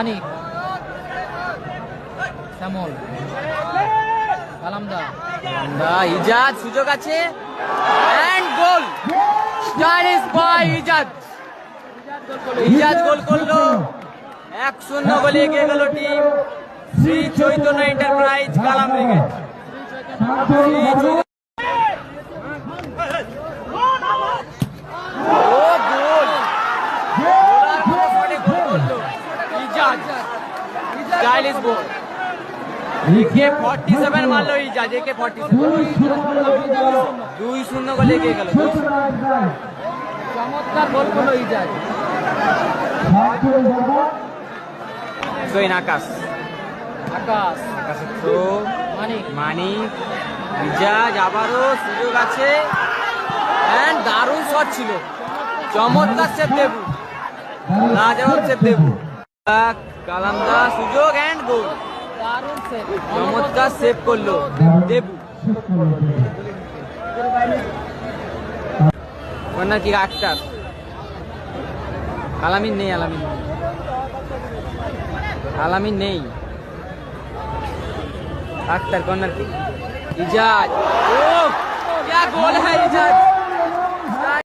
মানিক, শ্যামল, কালামদা, ইজাদ, সুযোগ আছে and goal. Stylish বয় ইজাদ। ইজাদ গোল করলো। 1-0 গোলে এগিয়ে গেল টিম শ্রী চৈতন্য এন্টারপ্রাইজ কালাম ব্রিগেড। স্টাইলিশ বল। একে 47 মারলো ইজাজ, একে 47। 2-0 গোলে এগিয়ে গেল। চমৎকার গোল করলো ইজাজ। আকাশ, আকাশের থ্রো, মানিক, ইজাজ, আবারও সুযোগ আছে এন্ড দারুণ শট ছিল। চমৎকার সেভ দেবু, লাজবাব সেভ দেবু। কালামদা, সুযোগ এন্ড গোল। চমৎকার সেভ করলো দেবু। Corner kick Akter. আলামিন নেই, আলামিন নেই। Akhtar, corner kick. ইজাজ, ও क्या गोल है इजाज।